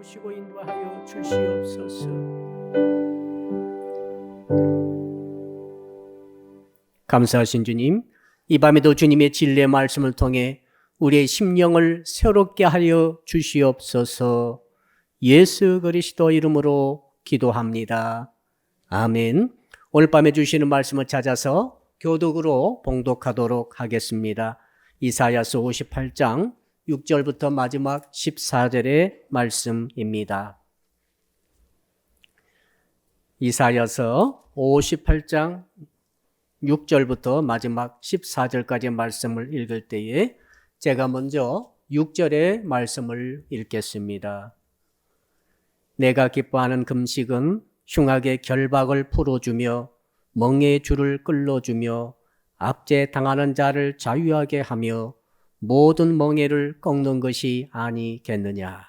도우시고 인도하여 주시옵소서. 감사하신 주님, 이 밤에도 주님의 진리의 말씀을 통해 우리의 심령을 새롭게 하여 주시옵소서. 예수 그리스도 이름으로 기도합니다. 아멘. 오늘 밤에 주시는 말씀을 찾아서 교독으로 봉독하도록 하겠습니다. 이사야서 58장 6절부터 마지막 14절의 말씀입니다. 이사야서 58장 6절부터 마지막 14절까지의 말씀을 읽을 때에 제가 먼저 6절의 말씀을 읽겠습니다. 내가 기뻐하는 금식은 흉악의 결박을 풀어주며 멍에의 줄을 끌어주며 압제당하는 자를 자유하게 하며 모든 멍에를 꺾는 것이 아니겠느냐.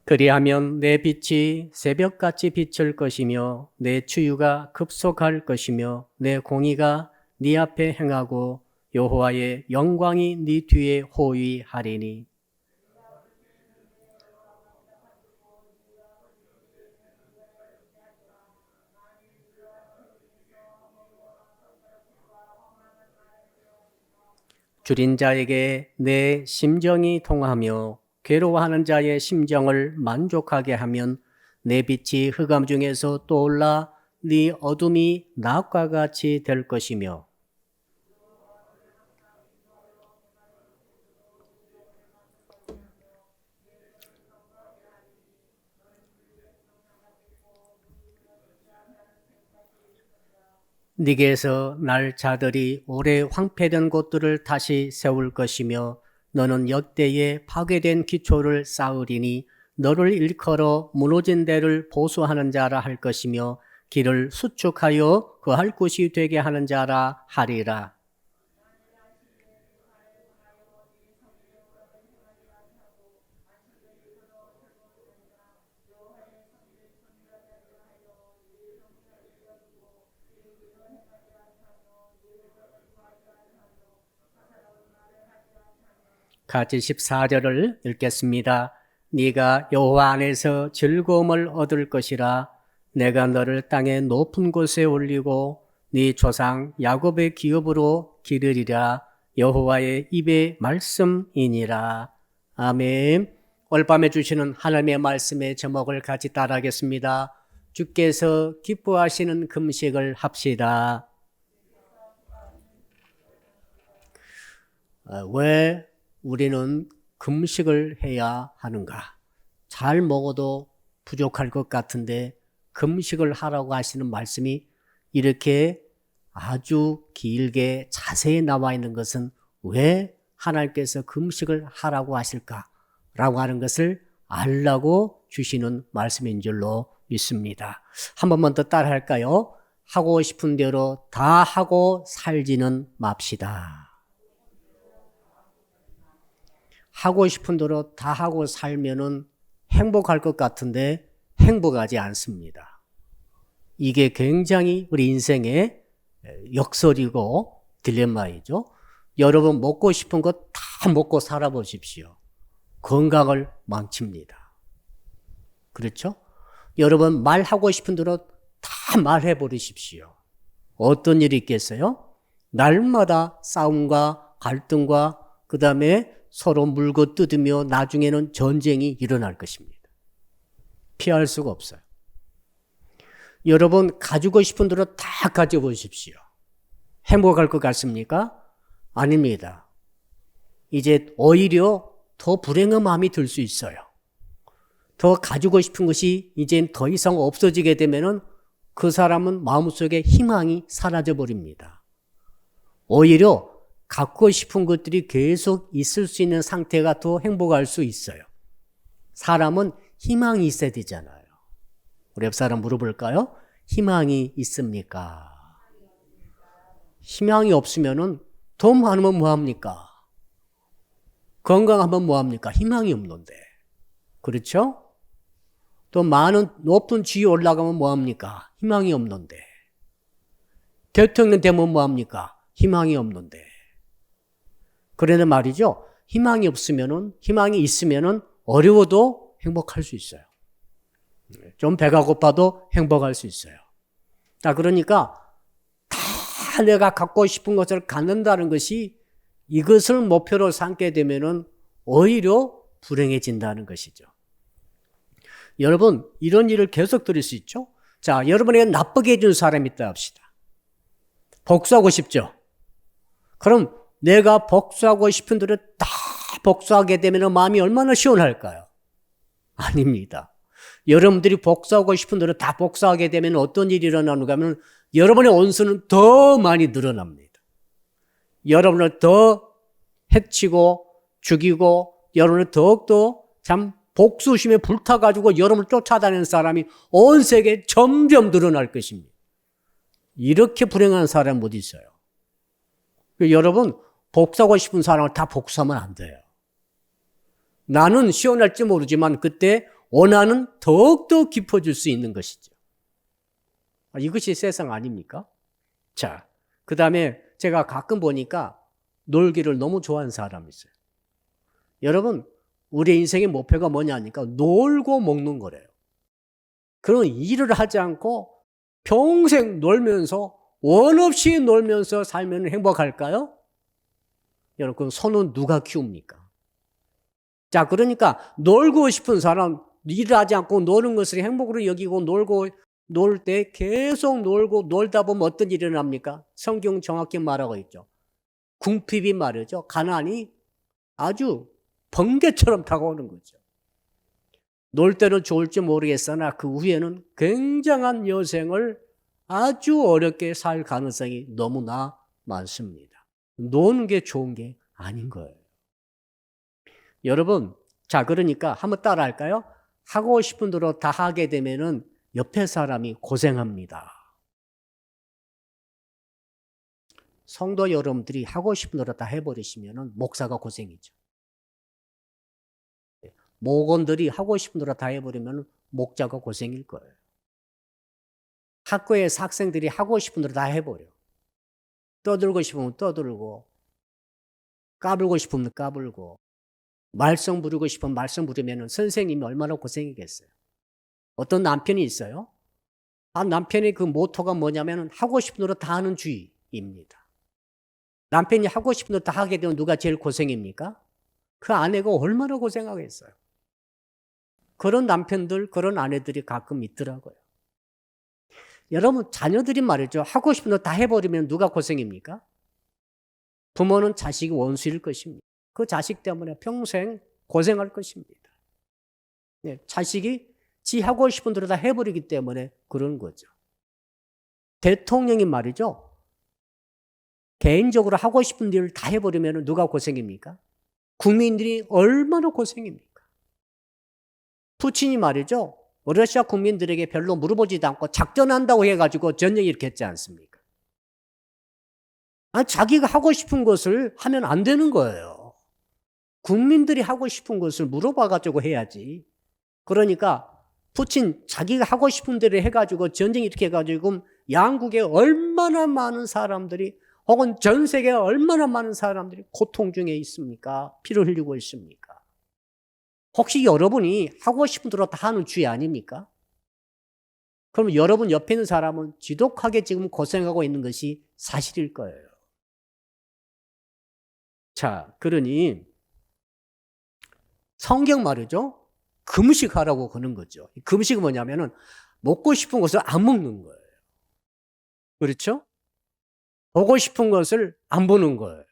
그리하면 내 빛이 새벽같이 비칠 것이며 내 추유가 급속할 것이며 내 공의가 네 앞에 행하고 여호와의 영광이 네 뒤에 호위하리니. 줄인 자에게 내 심정이 통하며 괴로워하는 자의 심정을 만족하게 하면 내 빛이 흑암 중에서 떠올라 네 어둠이 낮과 같이 될 것이며 네게서 날 자들이 오래 황폐된 곳들을 다시 세울 것이며 너는 역대의 파괴된 기초를 쌓으리니 너를 일컬어 무너진 데를 보수하는 자라 할 것이며 길을 수축하여 거할 곳이 되게 하는 자라 하리라. 같이 14절을 읽겠습니다. 네가 여호와 안에서 즐거움을 얻을 것이라. 내가 너를 땅의 높은 곳에 올리고 네 조상 야곱의 기업으로 기르리라. 여호와의 입의 말씀이니라. 아멘. 오늘 밤에 주시는 하나님의 말씀의 제목을 같이 따라하겠습니다. 주께서 기뻐하시는 금식을 합시다. 왜 우리는 금식을 해야 하는가? 잘 먹어도 부족할 것 같은데 금식을 하라고 하시는 말씀이 이렇게 아주 길게 자세히 나와 있는 것은 왜 하나님께서 금식을 하라고 하실까라고 하는 것을 알라고 주시는 말씀인 줄로 믿습니다. 한 번만 더 따라 할까요? 하고 싶은 대로 다 하고 살지는 맙시다. 하고 싶은 대로 다 하고 살면은 행복할 것 같은데 행복하지 않습니다. 이게 굉장히 우리 인생의 역설이고 딜레마이죠. 여러분 먹고 싶은 것 다 먹고 살아보십시오. 건강을 망칩니다. 그렇죠? 여러분 말하고 싶은 대로 다 말해버리십시오. 어떤 일이 있겠어요? 날마다 싸움과 갈등과 그 다음에 서로 물고 뜯으며 나중에는 전쟁이 일어날 것입니다. 피할 수가 없어요. 여러분 가지고 싶은 대로 다 가져보십시오. 행복할 것 같습니까? 아닙니다. 이제 오히려 더 불행한 마음이 들 수 있어요. 더 가지고 싶은 것이 이제 더 이상 없어지게 되면은 그 사람은 마음속에 희망이 사라져 버립니다. 오히려 갖고 싶은 것들이 계속 있을 수 있는 상태가 더 행복할 수 있어요. 사람은 희망이 있어야 되잖아요. 우리 옆 사람 물어볼까요? 희망이 있습니까? 희망이 없으면은 더 많으면 뭐합니까? 건강하면 뭐합니까? 희망이 없는데. 그렇죠? 또 많은 높은 지위에 올라가면 뭐합니까? 희망이 없는데. 대통령 되면 뭐합니까? 희망이 없는데. 그런데 말이죠. 희망이 있으면은 어려워도 행복할 수 있어요. 좀 배가 고파도 행복할 수 있어요. 자, 그러니까 다 내가 갖고 싶은 것을 갖는다는 것이 이것을 목표로 삼게 되면은 오히려 불행해진다는 것이죠. 여러분, 이런 일을 계속 들을 수 있죠? 자, 여러분에게 나쁘게 해준 사람이 있다 합시다. 복수하고 싶죠? 그럼 내가 복수하고 싶은 대로 다 복수하게 되면 마음이 얼마나 시원할까요? 아닙니다. 여러분들이 복수하고 싶은 대로 다 복수하게 되면 어떤 일이 일어나는가 하면 여러분의 원수는 더 많이 늘어납니다. 여러분을 더 해치고 죽이고 여러분을 더욱더 참 복수심에 불타가지고 여러분을 쫓아다니는 사람이 온 세계에 점점 늘어날 것입니다. 이렇게 불행한 사람은 어디 있어요? 여러분, 복수하고 싶은 사람을 다 복수하면 안 돼요. 나는 시원할지 모르지만 그때 원한은 더욱더 깊어질 수 있는 것이죠. 이것이 세상 아닙니까? 자, 그 다음에 제가 가끔 보니까 놀기를 너무 좋아하는 사람이 있어요. 여러분, 우리 인생의 목표가 뭐냐니까 놀고 먹는 거래요. 그런 일을 하지 않고 평생 놀면서 원 없이 놀면서 살면 행복할까요? 여러분, 손은 누가 키웁니까? 자, 그러니까 놀고 싶은 사람, 일을 하지 않고 노는 것을 행복으로 여기고 놀 때 계속 놀고 놀다 보면 어떤 일이 일어납니까? 성경 정확히 말하고 있죠. 궁핍이 말이죠. 가난이 아주 번개처럼 다가오는 거죠. 놀 때는 좋을지 모르겠으나 그 후에는 굉장한 여생을 아주 어렵게 살 가능성이 너무나 많습니다. 노는 게 좋은 게 아닌 거예요. 여러분, 자, 그러니까 한번 따라 할까요? 하고 싶은 대로 다 하게 되면은 옆에 사람이 고생합니다. 성도 여러분들이 하고 싶은 대로 다 해버리시면은 목사가 고생이죠. 목원들이 하고 싶은 대로 다 해버리면 목자가 고생일 거예요. 학교에서 학생들이 하고 싶은 대로 다 해버려. 떠들고 싶으면 떠들고, 까불고 싶으면 까불고, 말썽 부리고 싶으면 말썽 부리면 선생님이 얼마나 고생이겠어요. 어떤 남편이 있어요. 남편의 그 모토가 뭐냐면 하고 싶은 대로 다 하는 주의입니다. 남편이 하고 싶은 대로 다 하게 되면 누가 제일 고생입니까? 그 아내가 얼마나 고생하겠어요. 그런 남편들, 그런 아내들이 가끔 있더라고요. 여러분, 자녀들이 말이죠. 하고 싶은 대로 다 해버리면 누가 고생입니까? 부모는 자식이 원수일 것입니다. 그 자식 때문에 평생 고생할 것입니다. 네, 자식이 지 하고 싶은 대로 다 해버리기 때문에 그런 거죠. 대통령이 말이죠. 개인적으로 하고 싶은 일을 다 해버리면 누가 고생입니까? 국민들이 얼마나 고생입니까? 푸틴이 말이죠. 러시아 국민들에게 별로 물어보지도 않고 작전한다고 해가지고 전쟁 일으켰지 않습니까? 자기가 하고 싶은 것을 하면 안 되는 거예요. 국민들이 하고 싶은 것을 물어봐가지고 해야지. 그러니까 푸틴 자기가 하고 싶은 대로 해가지고 전쟁 일으켜가지고 양국에 얼마나 많은 사람들이 혹은 전 세계에 얼마나 많은 사람들이 고통 중에 있습니까? 피를 흘리고 있습니까? 혹시 여러분이 하고 싶은 대로 다 하는 주의 아닙니까? 그럼 여러분 옆에 있는 사람은 지독하게 지금 고생하고 있는 것이 사실일 거예요. 자, 그러니 성경 말이죠. 금식하라고 그러는 거죠. 금식은 뭐냐면은 먹고 싶은 것을 안 먹는 거예요. 그렇죠? 보고 싶은 것을 안 보는 거예요.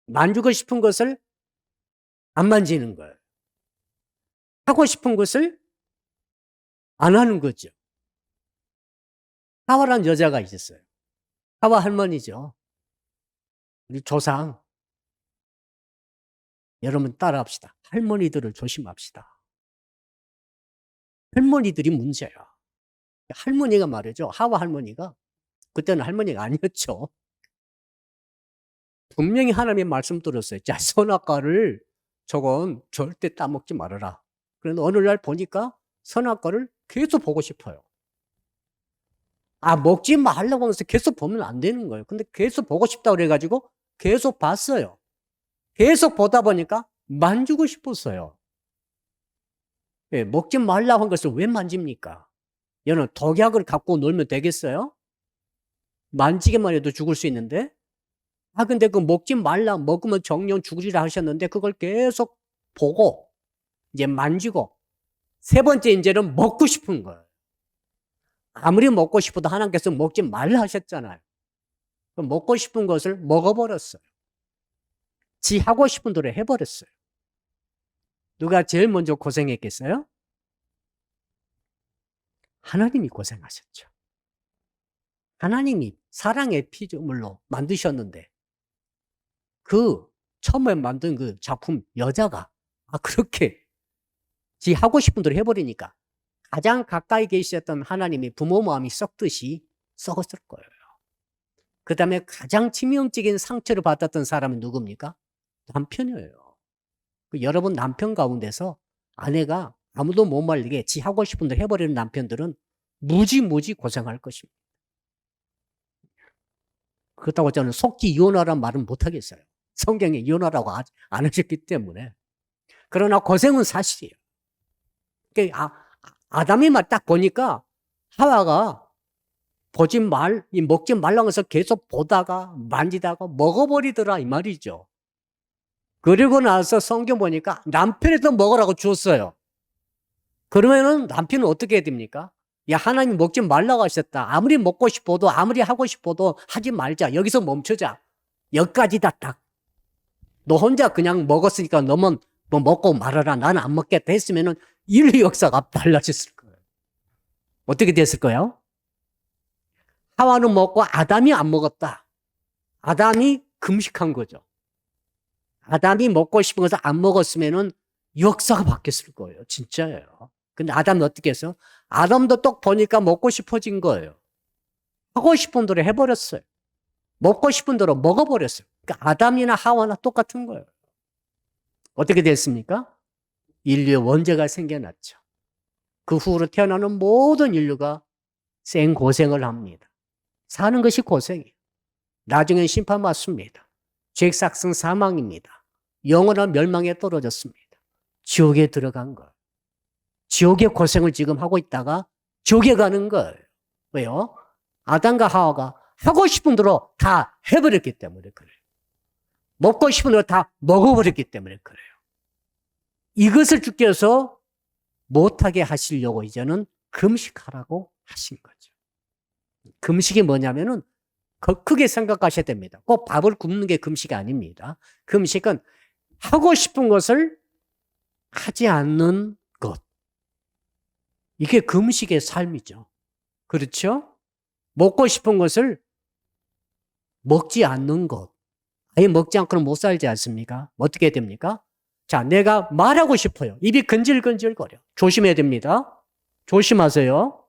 만지고 싶은 것을 안 만지는 거예요. 하고 싶은 것을 안 하는 거죠. 하와라는 여자가 있었어요. 하와 할머니죠. 우리 조상. 여러분 따라합시다. 할머니들을 조심합시다. 할머니들이 문제야. 할머니가 말이죠. 하와 할머니가 그때는 할머니가 아니었죠. 분명히 하나님의 말씀 들었어요. 자, 선악과를 저건 절대 따먹지 말아라. 그런데 어느 날 보니까 선악과를 계속 보고 싶어요. 먹지 말라고 하면서 계속 보면 안 되는 거예요. 근데 계속 보고 싶다고 그래가지고 계속 봤어요. 계속 보다 보니까 만지고 싶었어요. 예, 먹지 말라고 한 것을 왜 만집니까? 얘는 독약을 갖고 놀면 되겠어요? 만지기만 해도 죽을 수 있는데? 근데 그 먹지 말라, 먹으면 정령 죽으리라 하셨는데 그걸 계속 보고, 이제 만지고, 세 번째 이제는 먹고 싶은 거예요. 아무리 먹고 싶어도 하나님께서 먹지 말라 하셨잖아요. 먹고 싶은 것을 먹어버렸어요. 지 하고 싶은 대로 해버렸어요. 누가 제일 먼저 고생했겠어요? 하나님이 고생하셨죠. 하나님이 사랑의 피조물로 만드셨는데 그 처음에 만든 그 작품 여자가 그렇게 지 하고 싶은 대로 해버리니까 가장 가까이 계셨던 하나님이 부모 마음이 썩듯이 썩었을 거예요. 그 다음에 가장 치명적인 상처를 받았던 사람은 누굽니까? 남편이에요. 여러분 남편 가운데서 아내가 아무도 못 말리게 지 하고 싶은 대로 해버리는 남편들은 무지 고생할 것입니다. 그렇다고 저는 속지 이혼하라는 말은 못하겠어요. 성경에 이혼하라고 안 하셨기 때문에. 그러나 고생은 사실이에요. 아담이 딱 보니까 하와가 먹지 말라고 해서 계속 보다가 만지다가 먹어버리더라 이 말이죠. 그리고 나서 성경 보니까 남편에도 먹으라고 주었어요. 그러면은 남편은 어떻게 해야 됩니까? 야, 하나님 먹지 말라고 하셨다. 아무리 먹고 싶어도 아무리 하고 싶어도 하지 말자. 여기서 멈추자. 여기까지다 딱. 너 혼자 그냥 먹었으니까 너만 뭐 먹고 말아라. 나는 안 먹겠다 했으면은 인류 역사가 달라졌을 거예요. 어떻게 됐을 거예요? 하와는 먹고 아담이 안 먹었다. 아담이 금식한 거죠. 아담이 먹고 싶은 것을 안 먹었으면은 역사가 바뀌었을 거예요. 진짜예요. 근데 아담은 어떻게 했어요? 아담도 똑 보니까 먹고 싶어진 거예요. 하고 싶은 대로 해버렸어요. 먹고 싶은 대로 먹어버렸어요. 그러니까 아담이나 하와나 똑같은 거예요. 어떻게 됐습니까? 인류의 원죄가 생겨났죠. 그 후로 태어나는 모든 인류가 생고생을 합니다. 사는 것이 고생이에요. 나중엔 심판받습니다. 죄삭성 사망입니다. 영원한 멸망에 떨어졌습니다. 지옥에 들어간 거예요. 지옥의 고생을 지금 하고 있다가 지옥에 가는 거예요. 왜요? 아담과 하와가 하고 싶은 대로 다 해버렸기 때문에 그래요. 먹고 싶은 대로 다 먹어버렸기 때문에 그래요. 이것을 주께서 못하게 하시려고 이제는 금식하라고 하신 거죠. 금식이 뭐냐면은 크게 생각하셔야 됩니다. 꼭 밥을 굶는 게 금식이 아닙니다. 금식은 하고 싶은 것을 하지 않는 것. 이게 금식의 삶이죠. 그렇죠? 먹고 싶은 것을 먹지 않는 것. 아예 먹지 않고는 못 살지 않습니까? 어떻게 됩니까? 자, 내가 말하고 싶어요. 입이 근질근질거려. 조심해야 됩니다. 조심하세요.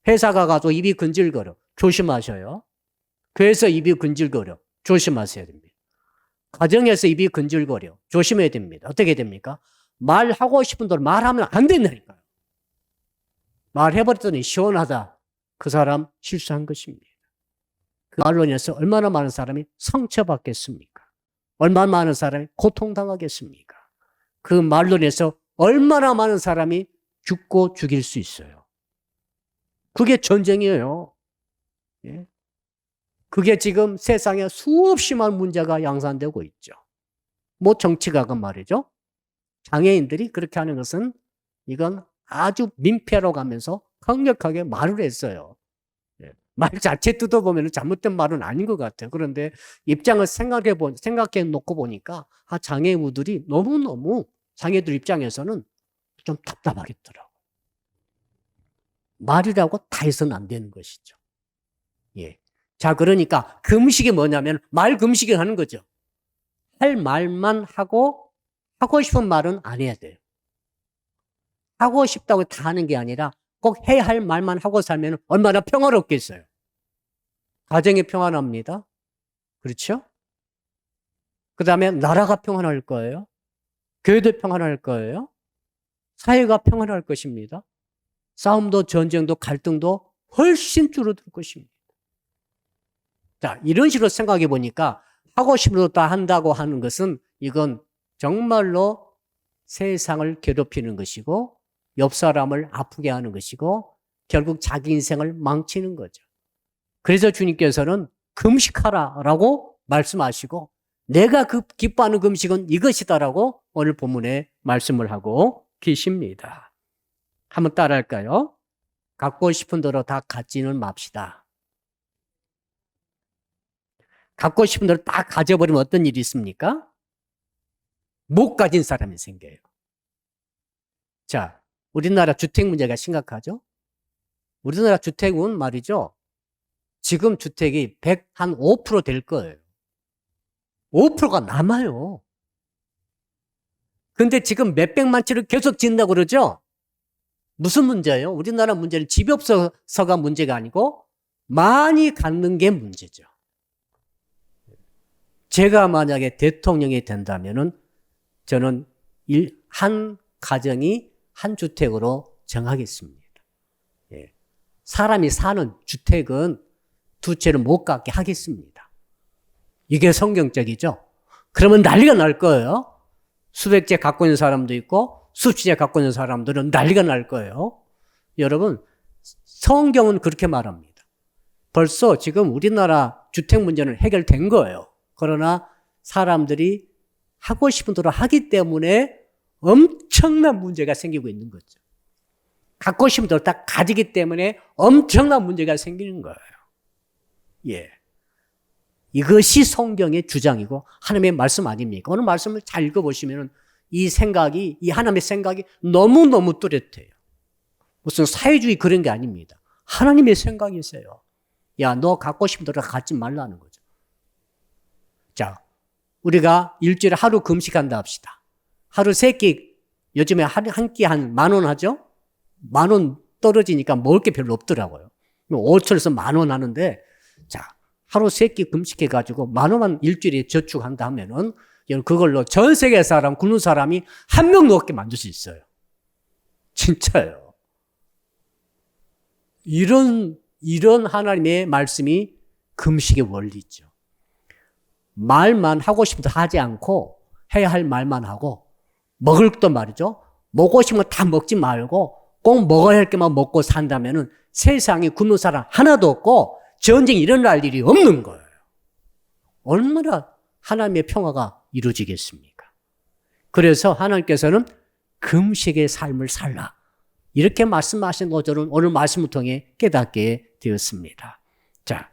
회사 가가지고 입이 근질거려. 조심하셔요. 교회에서 입이 근질거려. 조심하셔야 됩니다. 가정에서 입이 근질거려. 조심해야 됩니다. 어떻게 됩니까? 말하고 싶은 대로 말하면 안 된다니까요. 말해버렸더니 시원하다. 그 사람 실수한 것입니다. 그 말로 인해서 얼마나 많은 사람이 상처받겠습니까? 얼마나 많은 사람이 고통당하겠습니까? 그 말로 인해서 얼마나 많은 사람이 죽고 죽일 수 있어요. 그게 전쟁이에요. 예? 그게 지금 세상에 수없이 많은 문제가 양산되고 있죠. 뭐 정치가가 말이죠. 장애인들이 그렇게 하는 것은 이건 아주 민폐로 가면서 강력하게 말을 했어요. 말 자체 뜯어보면 잘못된 말은 아닌 것 같아요. 그런데 입장을 생각해 놓고 보니까 장애우들이 너무너무 장애들 입장에서는 좀 답답하겠더라고요. 말이라고 다 해서는 안 되는 것이죠. 예. 자, 그러니까 금식이 뭐냐면 말 금식을 하는 거죠. 할 말만 하고 싶은 말은 안 해야 돼요. 하고 싶다고 다 하는 게 아니라 꼭 해야 할 말만 하고 살면 얼마나 평화롭겠어요. 가정이 평안합니다. 그렇죠? 그 다음에 나라가 평안할 거예요. 교회도 평안할 거예요. 사회가 평안할 것입니다. 싸움도 전쟁도 갈등도 훨씬 줄어들 것입니다. 자, 이런 식으로 생각해 보니까 하고 싶은 대로 다 한다고 하는 것은 이건 정말로 세상을 괴롭히는 것이고 옆 사람을 아프게 하는 것이고 결국 자기 인생을 망치는 거죠. 그래서 주님께서는 금식하라라고 말씀하시고 내가 기뻐하는 금식은 이것이다라고 오늘 본문에 말씀을 하고 계십니다. 한번 따라할까요? 갖고 싶은 대로 다 갖지는 맙시다. 갖고 싶은 대로 다 가져버리면 어떤 일이 있습니까? 못 가진 사람이 생겨요. 자, 우리나라 주택 문제가 심각하죠? 우리나라 주택은 말이죠. 지금 주택이 105% 될 거예요. 5%가 남아요. 근데 지금 몇백만 채를 계속 짓는다고 그러죠? 무슨 문제예요? 우리나라 문제는 집이 없어서가 문제가 아니고 많이 갖는 게 문제죠. 제가 만약에 대통령이 된다면은 저는 한 가정이 한 주택으로 정하겠습니다. 예. 사람이 사는 주택은 두 채를 못 갖게 하겠습니다. 이게 성경적이죠? 그러면 난리가 날 거예요. 수백 채 갖고 있는 사람도 있고 수십 채 갖고 있는 사람들은 난리가 날 거예요. 여러분, 성경은 그렇게 말합니다. 벌써 지금 우리나라 주택 문제는 해결된 거예요. 그러나 사람들이 하고 싶은 대로 하기 때문에 엄청난 문제가 생기고 있는 거죠. 갖고 싶은 대로 다 가지기 때문에 엄청난 문제가 생기는 거예요. 예. 이것이 성경의 주장이고 하나님의 말씀 아닙니까? 오늘 말씀을 잘 읽어보시면 이 하나님의 생각이 너무너무 뚜렷해요. 무슨 사회주의 그런 게 아닙니다. 하나님의 생각이세요. 야, 너 갖고 싶은 대로 갖지 말라는 거죠. 자, 우리가 일주일에 하루 금식한다 합시다. 하루 3끼, 요즘에 한 끼 한 10,000원 하죠? 10,000원 떨어지니까 먹을 게 별로 없더라고요. 5천에서 10,000원 하는데, 자, 하루 3끼 금식해가지고 10,000원만 일주일에 저축한다 하면은, 그걸로 전 세계 사람, 굶는 사람이 한 명 넘게 만들 수 있어요. 진짜요. 이런 하나님의 말씀이 금식의 원리죠. 말만 하고 싶은 거 하지 않고 해야 할 말만 하고 먹을 것도 말이죠. 먹고 싶은 거 다 먹지 말고 꼭 먹어야 할 것만 먹고 산다면은 세상에 굶는 사람 하나도 없고 전쟁이 일어날 일이 없는 거예요. 얼마나 하나님의 평화가 이루어지겠습니까? 그래서 하나님께서는 금식의 삶을 살라. 이렇게 말씀하신 거 저는 오늘 말씀을 통해 깨닫게 되었습니다. 자,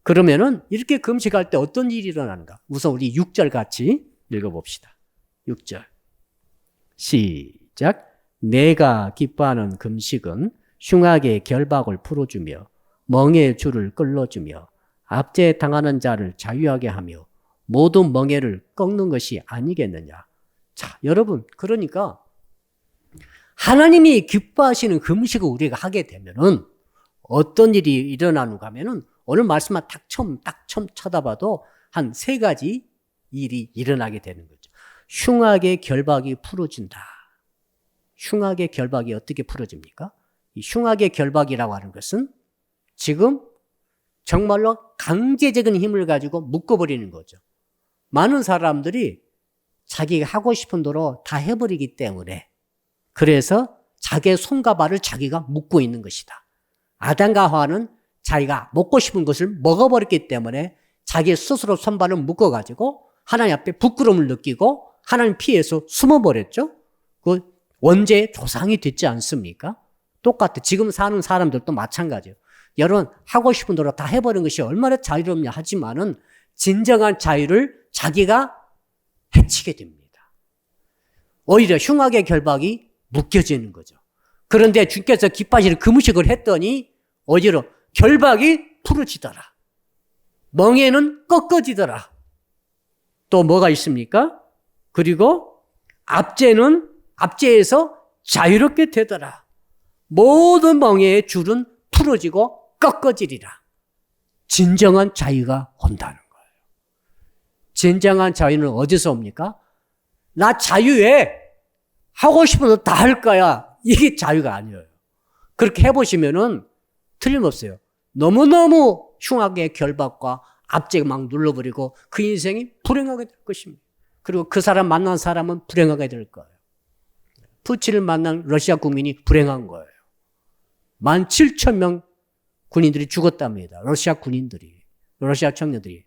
그러면은 이렇게 금식할 때 어떤 일이 일어나는가? 우선 우리 6절 같이 읽어봅시다. 6절. 시작. 내가 기뻐하는 금식은 흉악의 결박을 풀어주며 멍에의 줄을 끌어주며 압제에 당하는 자를 자유하게 하며 모든 멍에를 꺾는 것이 아니겠느냐. 자, 여러분, 그러니까 하나님이 기뻐하시는 금식을 우리가 하게 되면은 어떤 일이 일어나는가 하면은 오늘 말씀만 딱 처음 쳐다봐도 한 3가지 일이 일어나게 되는 거죠. 흉악의 결박이 풀어진다. 흉악의 결박이 어떻게 풀어집니까? 이 흉악의 결박이라고 하는 것은 지금 정말로 강제적인 힘을 가지고 묶어버리는 거죠. 많은 사람들이 자기가 하고 싶은 대로 다 해버리기 때문에 그래서 자기의 손과 발을 자기가 묶고 있는 것이다. 아담과 하와는 자기가 먹고 싶은 것을 먹어버렸기 때문에 자기 스스로 손발을 묶어가지고 하나님 앞에 부끄러움을 느끼고 하나님 피해서 숨어버렸죠. 그 원죄의 조상이 됐지 않습니까? 똑같아. 지금 사는 사람들도 마찬가지예요. 여러분, 하고 싶은 대로 다 해버린 것이 얼마나 자유롭냐 하지만은 진정한 자유를 자기가 해치게 됩니다. 오히려 흉악의 결박이 묶여지는 거죠. 그런데 주께서 기뻐하시는 금식을 했더니 오히려 결박이 풀어지더라. 멍에는 꺾어지더라. 또 뭐가 있습니까? 그리고 압제에서 자유롭게 되더라. 모든 멍에의 줄은 풀어지고 꺾어지리라. 진정한 자유가 온다는 거예요. 진정한 자유는 어디서 옵니까? 나 자유해. 하고 싶은 거 다 할 거야. 이게 자유가 아니에요. 그렇게 해보시면은 틀림없어요. 너무너무 흉악의 결박과 압제가 막 눌러버리고 그 인생이 불행하게 될 것입니다. 그리고 그 사람 만난 사람은 불행하게 될 거예요. 푸틴을 만난 러시아 국민이 불행한 거예요. 17,000명 군인들이 죽었답니다. 러시아 군인들이, 러시아 청년들이.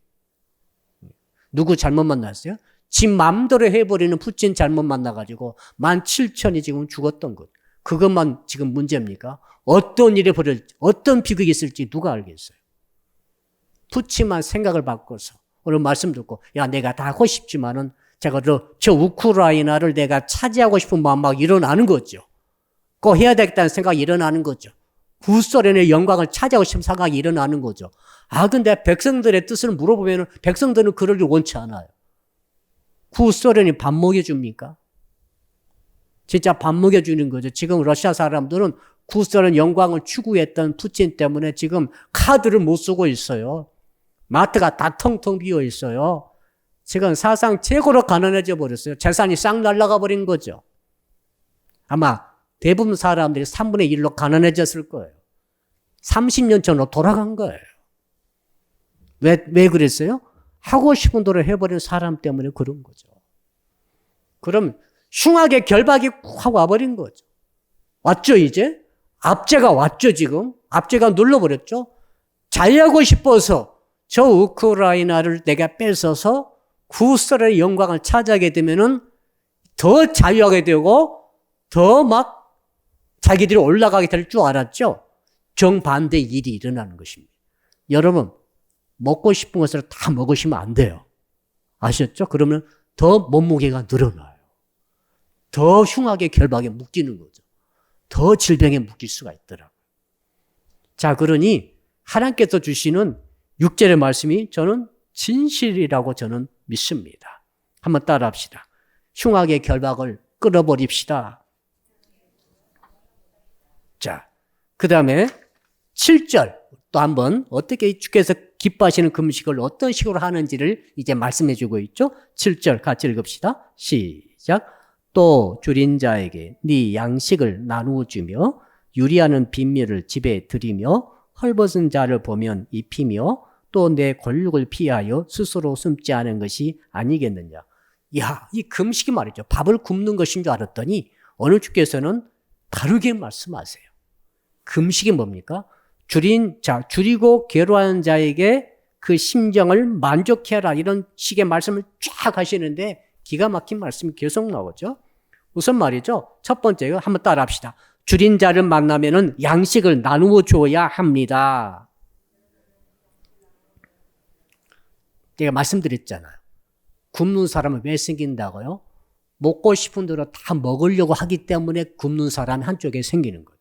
누구 잘못 만났어요? 지 마음대로 해버리는 푸틴 잘못 만나가지고 17,000이 지금 죽었던 것. 그것만 지금 문제입니까? 어떤 일이 벌어질지, 어떤 비극이 있을지 누가 알겠어요? 푸틴만 생각을 바꿔서 오늘 말씀 듣고 야 내가 다 하고 싶지만은 제가 저 우크라이나를 내가 차지하고 싶은 마음 막 일어나는 거죠. 꼭 해야 되겠다는 생각이 일어나는 거죠. 구소련의 영광을 차지하고 싶은 생각이 일어나는 거죠. 아 근데 백성들의 뜻을 물어보면 백성들은 그러길 원치 않아요. 구소련이 밥 먹여줍니까? 진짜 밥 먹여주는 거죠. 지금 러시아 사람들은 구소련 영광을 추구했던 푸틴 때문에 지금 카드를 못 쓰고 있어요. 마트가 다 텅텅 비어 있어요. 지금 사상 최고로 가난해져 버렸어요. 재산이 싹 날아가 버린 거죠. 아마 대부분 사람들이 3분의 1로 가난해졌을 거예요. 30년 전으로 돌아간 거예요. 왜 그랬어요? 하고 싶은 대로 해버린 사람 때문에 그런 거죠. 그럼 흉하게 결박이 확 와버린 거죠. 왔죠 이제? 압제가 왔죠 지금? 압제가 눌러버렸죠? 자유하고 싶어서 저 우크라이나를 내가 뺏어서 구소련의 영광을 차지하게 되면은 더 자유하게 되고 더 막 자기들이 올라가게 될 줄 알았죠? 정반대 일이 일어나는 것입니다. 여러분, 먹고 싶은 것을 다 먹으시면 안 돼요. 아셨죠? 그러면 더 몸무게가 늘어나요. 더 흉하게 결박에 묶이는 거죠. 더 질병에 묶일 수가 있더라고요. 자, 그러니 하나님께서 주시는 6절의 말씀이 저는 진실이라고 저는 믿습니다. 한번 따라 합시다. 흉하게 결박을 끊어버립시다. 자, 그 다음에 7절 또 한번 어떻게 주께서 기뻐하시는 금식을 어떤 식으로 하는지를 이제 말씀해 주고 있죠. 7절 같이 읽읍시다. 시작. 또 줄인 자에게 네 양식을 나누어 주며 유리하는 빈미를 집에 들이며 헐벗은 자를 보면 입히며 또 내 권력을 피하여 스스로 숨지 않은 것이 아니겠느냐. 야, 이 금식이 말이죠. 밥을 굶는 것인 줄 알았더니 어느 주께서는 다르게 말씀하세요. 금식이 뭡니까? 줄이고 괴로워하는 자에게 그 심정을 만족해라. 이런 식의 말씀을 쫙 하시는데 기가 막힌 말씀이 계속 나오죠. 우선 말이죠. 첫 번째가 한번 따라 합시다. 줄인 자를 만나면은 양식을 나누어 줘야 합니다. 제가 말씀드렸잖아요. 굶는 사람은 왜 생긴다고요? 먹고 싶은 대로 다 먹으려고 하기 때문에 굶는 사람이 한쪽에 생기는 거죠.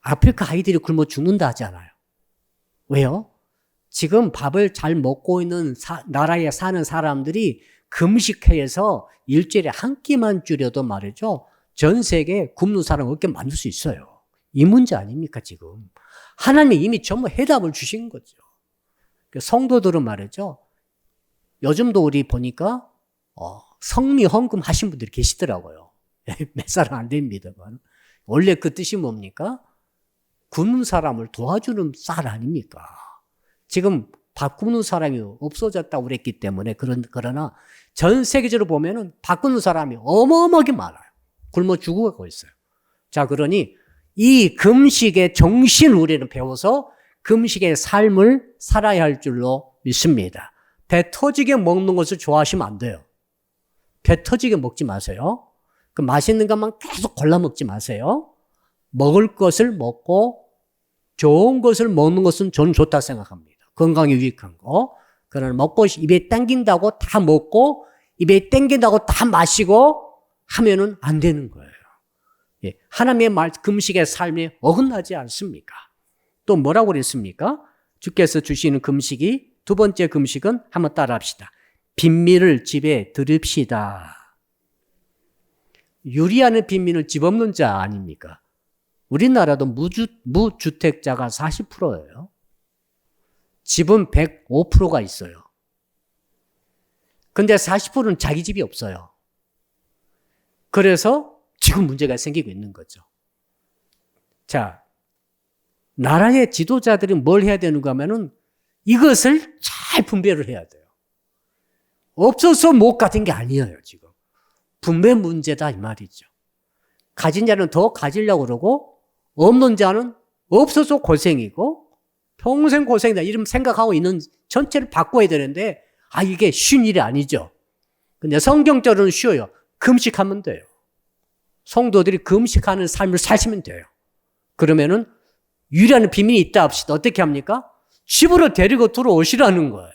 아프리카 아이들이 굶어 죽는다 하잖아요. 왜요? 지금 밥을 잘 먹고 있는 나라에 사는 사람들이 금식회에서 일주일에 한 끼만 줄여도 말이죠. 전 세계에 굶는 사람 없게 만들 수 있어요. 이 문제 아닙니까 지금. 하나님이 이미 전부 해답을 주신 거죠. 성도들은 말이죠. 요즘도 우리 보니까 성미 헌금 하신 분들이 계시더라고요. 몇 사람 안 됩니다만. 원래 그 뜻이 뭡니까? 굶는 사람을 도와주는 쌀 아닙니까? 지금 밥 굶는 사람이 없어졌다고 그랬기 때문에 그러나 전 세계적으로 보면은 밥 굶는 사람이 어마어마하게 많아요. 굶어 죽어가고 있어요. 자, 그러니 이 금식의 정신을 우리는 배워서 금식의 삶을 살아야 할 줄로 믿습니다. 배 터지게 먹는 것을 좋아하시면 안 돼요. 배 터지게 먹지 마세요. 그 맛있는 것만 계속 골라 먹지 마세요. 먹을 것을 먹고 좋은 것을 먹는 것은 저는 좋다고 생각합니다. 건강에 유익한 거. 그러나 먹고 입에 땡긴다고 다 먹고 입에 땡긴다고 다 마시고 하면은 안 되는 거예요. 예, 하나님의 금식의 삶에 어긋나지 않습니까? 또 뭐라고 그랬습니까? 주께서 주시는 금식이 두 번째 금식은 한번 따라 합시다. 빈민을 집에 들읍시다. 유리하는 빈민을 집 없는 자 아닙니까? 우리나라도 무주택자가 40%예요. 집은 105%가 있어요. 근데 40%는 자기 집이 없어요. 그래서 지금 문제가 생기고 있는 거죠. 자, 나라의 지도자들이 뭘 해야 되는가 하면은 이것을 잘 분배를 해야 돼요. 없어서 못 가진 게 아니에요, 지금. 분배 문제다, 이 말이죠. 가진 자는 더 가지려고 그러고, 없는 자는 없어서 고생이고, 평생 고생이다. 이런 생각하고 있는 전체를 바꿔야 되는데, 이게 쉬운 일이 아니죠. 근데 성경적으로는 쉬워요. 금식하면 돼요. 성도들이 금식하는 삶을 사시면 돼요. 그러면은 유리한 비밀이 있다 합시다. 어떻게 합니까? 집으로 데리고 들어오시라는 거예요.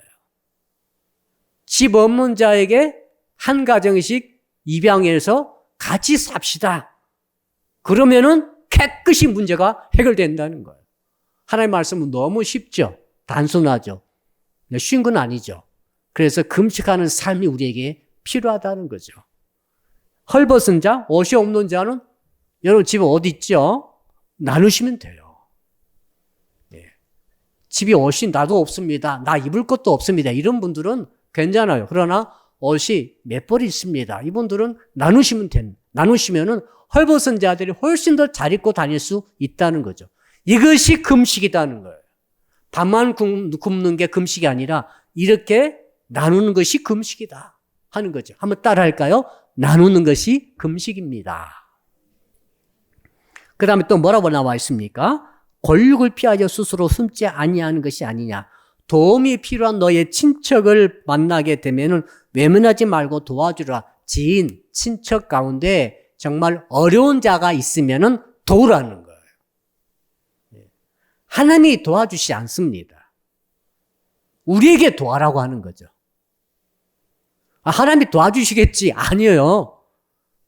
집 없는 자에게 한 가정씩 입양해서 같이 삽시다. 그러면은 깨끗이 문제가 해결된다는 거예요. 하나님의 말씀은 너무 쉽죠. 단순하죠. 쉬운 건 아니죠. 그래서 금식하는 삶이 우리에게 필요하다는 거죠. 헐벗은 자, 옷이 없는 자는 여러분 집에 어디 있죠? 나누시면 돼요. 네. 집에 옷이 나도 없습니다. 나 입을 것도 없습니다. 이런 분들은 괜찮아요. 그러나 옷이 몇 벌 있습니다. 이분들은 나누시면은 헐벗은 자들이 훨씬 더 잘 입고 다닐 수 있다는 거죠. 이것이 금식이라는 거예요. 밥만 굶는 게 금식이 아니라 이렇게 나누는 것이 금식이다 하는 거죠. 한번 따라 할까요? 나누는 것이 금식입니다. 그 다음에 또 뭐라고 나와 있습니까? 권력을 피하여 스스로 숨지 아니하는 것이 아니냐. 도움이 필요한 너의 친척을 만나게 되면은 외면하지 말고 도와주라. 지인, 친척 가운데 정말 어려운 자가 있으면은 도우라는 거예요. 하나님이 도와주시지 않습니다. 우리에게 도와라고 하는 거죠. 하나님이 도와주시겠지? 아니에요.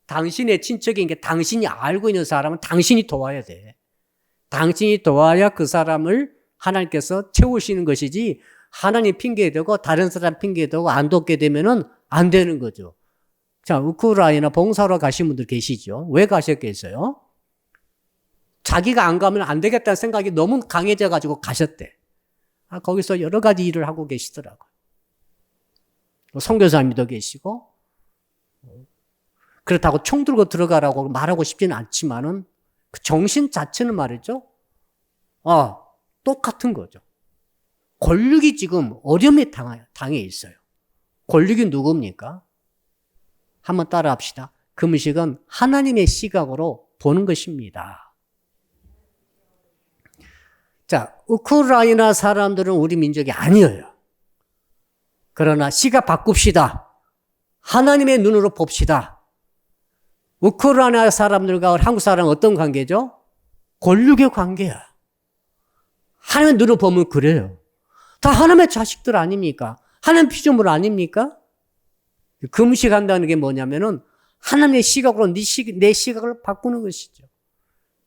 당신의 친척인 게 당신이 알고 있는 사람은 당신이 도와야 돼. 당신이 도와야 그 사람을 하나님께서 채우시는 것이지 하나님 핑계대고 다른 사람 핑계대고 안 돕게 되면은 안 되는 거죠. 자, 우크라이나 봉사로 가신 분들 계시죠? 왜 가셨겠어요? 자기가 안 가면 안 되겠다는 생각이 너무 강해져가지고 가셨대. 거기서 여러 가지 일을 하고 계시더라고요. 선교사님도 계시고, 그렇다고 총 들고 들어가라고 말하고 싶지는 않지만은, 그 정신 자체는 말이죠. 똑같은 거죠. 권력이 지금 어려움에 당해 있어요. 권력이 누굽니까? 한번 따라 합시다. 금식은 하나님의 시각으로 보는 것입니다. 자, 우크라이나 사람들은 우리 민족이 아니에요. 그러나 시각 바꿉시다. 하나님의 눈으로 봅시다. 우크라이나 사람들과 한국 사람은 어떤 관계죠? 권력의 관계야. 하나님의 눈으로 보면 그래요. 다 하나님의 자식들 아닙니까? 하나님 피조물 아닙니까? 금식한다는 게 뭐냐면은 하나님의 시각으로 내 시각을 바꾸는 것이죠.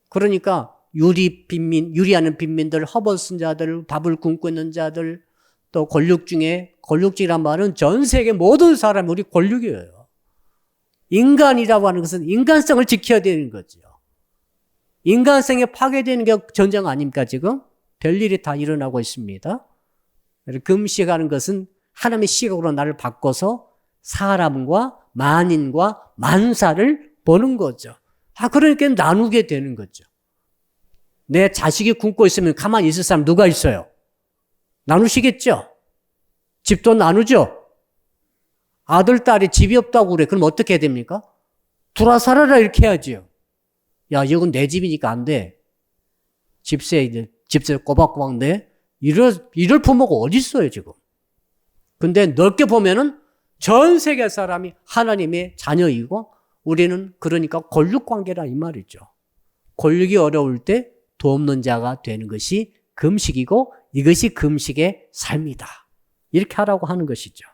그러니까 유리하는 빈민들, 허벗은 자들, 밥을 굶고 있는 자들, 또 권력주란 말은 전 세계 모든 사람이 우리 권력이에요. 인간이라고 하는 것은 인간성을 지켜야 되는 거죠. 인간성이 파괴되는 게 전쟁 아닙니까, 지금? 별일이 다 일어나고 있습니다. 금식하는 것은 하나님의 시각으로 나를 바꿔서 사람과 만인과 만사를 보는 거죠. 그러니까 나누게 되는 거죠. 내 자식이 굶고 있으면 가만히 있을 사람 누가 있어요? 나누시겠죠? 집도 나누죠? 아들, 딸이 집이 없다고 그래. 그럼 어떻게 해야 됩니까? 들어와 살아라 이렇게 해야지요. 야, 이건 내 집이니까 안 돼. 집세 꼬박꼬박 내. 이럴 부모가 어디 있어요, 지금. 근데 넓게 보면은 전 세계 사람이 하나님의 자녀이고 우리는 그러니까 권력 관계라 이 말이죠. 권력이 어려울 때 도움는 자가 되는 것이 금식이고 이것이 금식의 삶이다. 이렇게 하라고 하는 것이죠.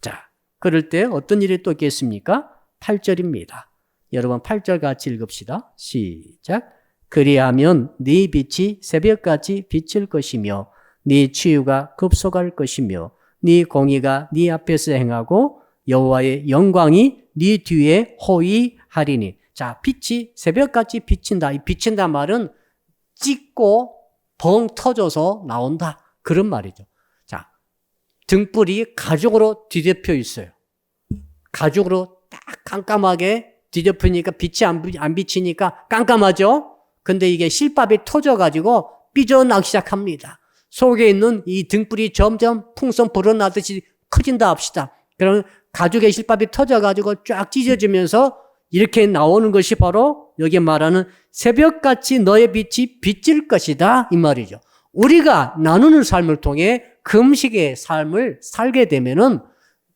자, 그럴 때 어떤 일이 또 있겠습니까? 8절입니다. 여러분 8절 같이 읽읍시다. 시작. 그리하면 네 빛이 새벽같이 비칠 것이며 네 치유가 급속할 것이며 네 공의가 네 앞에서 행하고 여호와의 영광이 네 뒤에 호위하리니. 자, 빛이 새벽같이 비친다. 이 비친다 말은 찍고 벙 터져서 나온다. 그런 말이죠. 자, 등불이 가죽으로 뒤덮여 있어요. 가죽으로 딱 깜깜하게 뒤덮으니까 빛이 안 비치니까 깜깜하죠? 근데 이게 실밥이 터져가지고 삐져나오기 시작합니다. 속에 있는 이 등불이 점점 풍선 불어나듯이 커진다 합시다. 그러면 가죽의 실밥이 터져가지고 쫙 찢어지면서 이렇게 나오는 것이 바로 여기 말하는 새벽같이 너의 빛이 비칠 것이다 이 말이죠. 우리가 나누는 삶을 통해 금식의 삶을 살게 되면은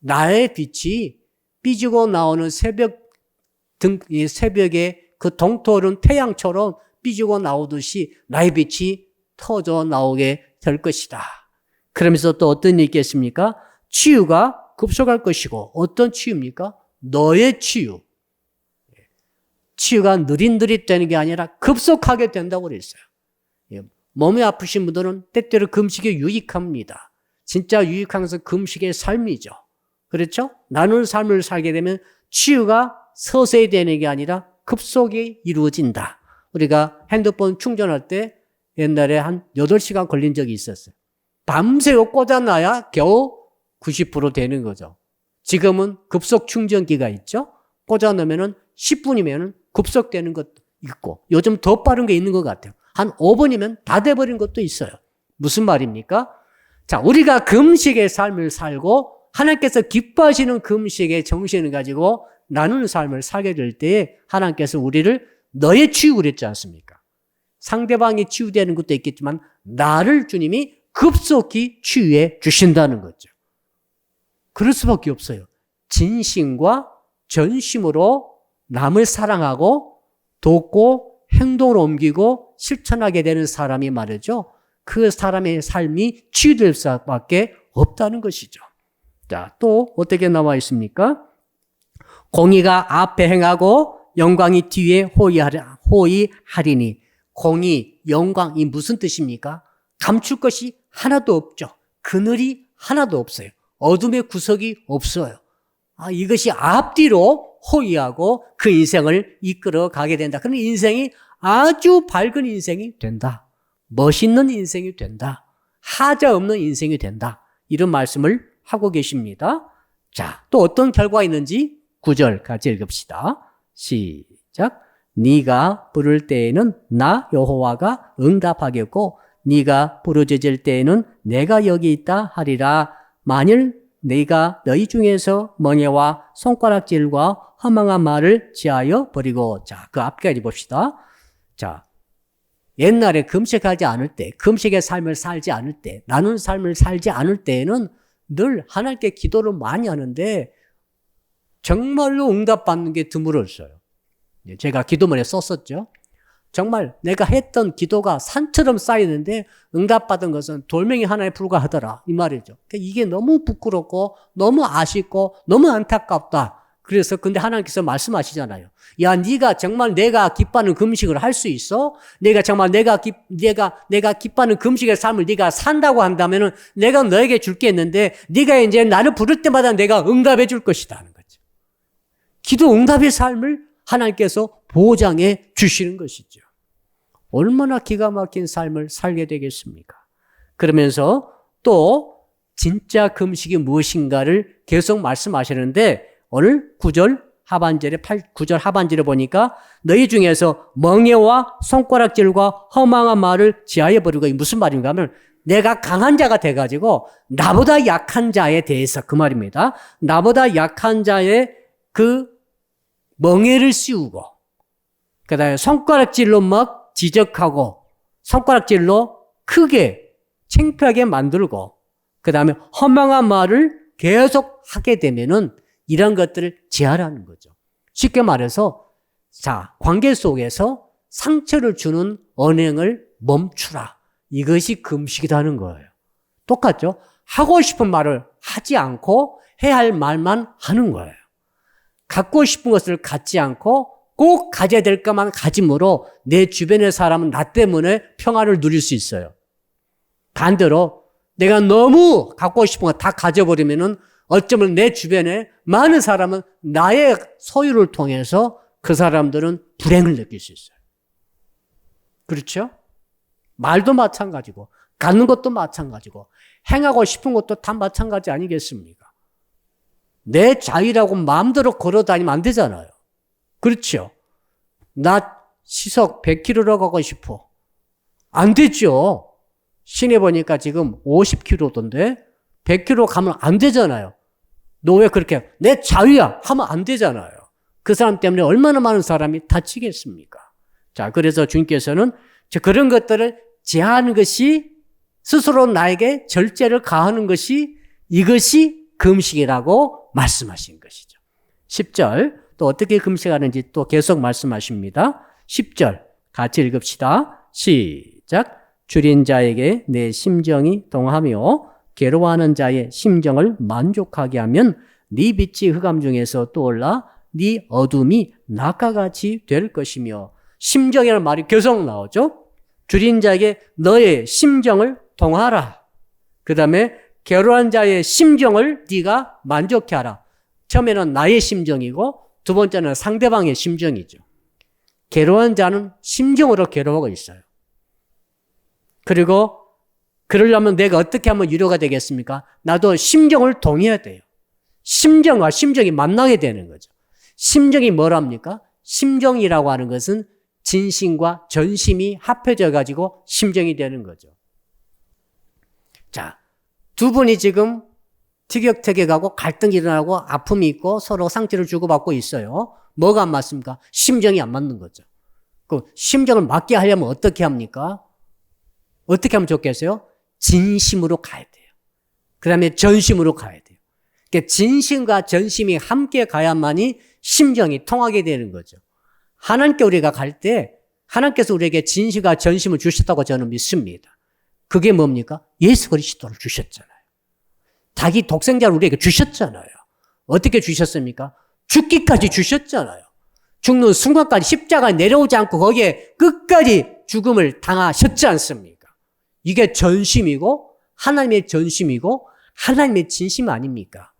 나의 빛이 삐지고 나오는 새벽에 그 동토른 태양처럼 삐지고 나오듯이 나의 빛이 터져 나오게 될 것이다. 그러면서 또 어떤 일이 있겠습니까? 치유가 급속할 것이고, 어떤 치유입니까? 너의 치유. 치유가 느릿느릿 되는 게 아니라 급속하게 된다고 그랬어요. 몸이 아프신 분들은 때때로 금식이 유익합니다. 진짜 유익한 것은 금식의 삶이죠. 그렇죠? 나누는 삶을 살게 되면 치유가 서서히 되는 게 아니라 급속히 이루어진다. 우리가 핸드폰 충전할 때 옛날에 한 8시간 걸린 적이 있었어요. 밤새워 꽂아놔야 겨우 90% 되는 거죠. 지금은 급속 충전기가 있죠. 꽂아놓으면 10분이면 급속되는 것도 있고 요즘 더 빠른 게 있는 것 같아요. 한 5분이면 다 돼버린 것도 있어요. 무슨 말입니까? 자, 우리가 금식의 삶을 살고 하나님께서 기뻐하시는 금식의 정신을 가지고 나누는 삶을 살게 될 때에 하나님께서 우리를 너의 치유 그랬지 않습니까? 상대방이 치유되는 것도 있겠지만 나를 주님이 급속히 치유해 주신다는 거죠. 그럴 수밖에 없어요. 진심과 전심으로 남을 사랑하고 돕고 행동을 옮기고 실천하게 되는 사람이 말이죠. 그 사람의 삶이 치유될 수밖에 없다는 것이죠. 자, 또 어떻게 나와 있습니까? 공의가 앞에 행하고 영광이 뒤에 호의하리니. 공의, 영광, 이 무슨 뜻입니까? 감출 것이 하나도 없죠. 그늘이 하나도 없어요. 어둠의 구석이 없어요. 이것이 앞뒤로 호의하고 그 인생을 이끌어 가게 된다. 그런 인생이 아주 밝은 인생이 된다. 멋있는 인생이 된다. 하자 없는 인생이 된다. 이런 말씀을 하고 계십니다. 자, 또 어떤 결과가 있는지 9절 같이 읽읍시다. 시작. 네가 부를 때에는 나 여호와가 응답하겠고 네가 부르짖을 때에는 내가 여기 있다 하리라. 만일 네가 너희 중에서 멍에와 손가락질과 허망한 말을 지하여 버리고. 자, 그 앞까지 봅시다. 자, 옛날에 금식하지 않을 때, 금식의 삶을 살지 않을 때, 나눈 삶을 살지 않을 때에는 늘 하나님께 기도를 많이 하는데 정말로 응답받는 게 드물었어요. 제가 기도문에 썼었죠. 정말 내가 했던 기도가 산처럼 쌓이는데 응답받은 것은 돌멩이 하나에 불과하더라 이 말이죠. 이게 너무 부끄럽고 너무 아쉽고 너무 안타깝다. 그래서 근데 하나님께서 말씀하시잖아요. 야, 네가 정말 내가 기뻐하는 금식을 할 수 있어? 내가 정말 내가 기뻐하는 금식의 삶을 네가 산다고 한다면은 내가 너에게 줄 게 있는데 네가 이제 나를 부를 때마다 내가 응답해 줄 것이다 하는 거죠. 기도 응답의 삶을 하나님께서 보장해 주시는 것이죠. 얼마나 기가 막힌 삶을 살게 되겠습니까? 그러면서 또 진짜 금식이 무엇인가를 계속 말씀하시는데 오늘 9절 하반절에 보니까 너희 중에서 멍에와 손가락질과 허망한 말을 지하여 버리고. 무슨 말인가 하면 내가 강한 자가 돼가지고 나보다 약한 자에 대해서 그 말입니다. 나보다 약한 자의 그 멍에를 씌우고 그 다음에 손가락질로 막 지적하고 손가락질로 크게 창피하게 만들고 그 다음에 허망한 말을 계속 하게 되면은 이런 것들을 제하라는 거죠. 쉽게 말해서 자, 관계 속에서 상처를 주는 언행을 멈추라. 이것이 금식이라는 거예요. 똑같죠? 하고 싶은 말을 하지 않고 해야 할 말만 하는 거예요. 갖고 싶은 것을 갖지 않고 꼭 가져야 될 것만 가짐으로 내 주변의 사람은 나 때문에 평안을 누릴 수 있어요. 반대로 내가 너무 갖고 싶은 거 다 가져버리면은 어쩌면 내 주변에 많은 사람은 나의 소유를 통해서 그 사람들은 불행을 느낄 수 있어요. 그렇죠? 말도 마찬가지고 갖는 것도 마찬가지고 행하고 싶은 것도 다 마찬가지 아니겠습니까? 내 자유라고 마음대로 걸어 다니면 안 되잖아요. 그렇죠? 나 시속 100km로 가고 싶어. 안 되죠. 시내 보니까 지금 50km던데 100km 가면 안 되잖아요. 너 왜 그렇게 내 자유야 하면 안 되잖아요. 그 사람 때문에 얼마나 많은 사람이 다치겠습니까? 자, 그래서 주님께서는 그런 것들을 제하는 것이 스스로 나에게 절제를 가하는 것이 이것이 금식이라고 말씀하신 것이죠. 10절 또 어떻게 금식하는지 또 계속 말씀하십니다. 10절 같이 읽읍시다. 시작. 줄인 자에게 내 심정이 동하며 괴로워하는 자의 심정을 만족하게 하면 네 빛이 흑암 중에서 떠올라 네 어둠이 낮과 같이 될 것이며 심정이라는 말이 계속 나오죠. 줄인 자에게 너의 심정을 동하라. 그 다음에 괴로워한 자의 심정을 네가 만족해 하라. 처음에는 나의 심정이고 두 번째는 상대방의 심정이죠. 괴로워한 자는 심정으로 괴로워하고 있어요. 그리고 그러려면 내가 어떻게 하면 위로가 되겠습니까? 나도 심정을 동의해야 돼요. 심정과 심정이 만나게 되는 거죠. 심정이 뭐랍니까? 심정이라고 하는 것은 진심과 전심이 합해져 가지고 심정이 되는 거죠. 자, 두 분이 지금 티격태격하고 갈등이 일어나고 아픔이 있고 서로 상처를 주고받고 있어요. 뭐가 안 맞습니까? 심정이 안 맞는 거죠. 그 심정을 맞게 하려면 어떻게 합니까? 어떻게 하면 좋겠어요? 진심으로 가야 돼요. 그 다음에 전심으로 가야 돼요. 그러니까 진심과 전심이 함께 가야만이 심정이 통하게 되는 거죠. 하나님께 우리가 갈 때 하나님께서 우리에게 진심과 전심을 주셨다고 저는 믿습니다. 그게 뭡니까? 예수 그리스도를 주셨잖아요. 자기 독생자를 우리에게 주셨잖아요. 어떻게 주셨습니까? 죽기까지 주셨잖아요. 죽는 순간까지 십자가에 내려오지 않고 거기에 끝까지 죽음을 당하셨지 않습니까? 이게 전심이고 하나님의 전심이고 하나님의 진심 아닙니까?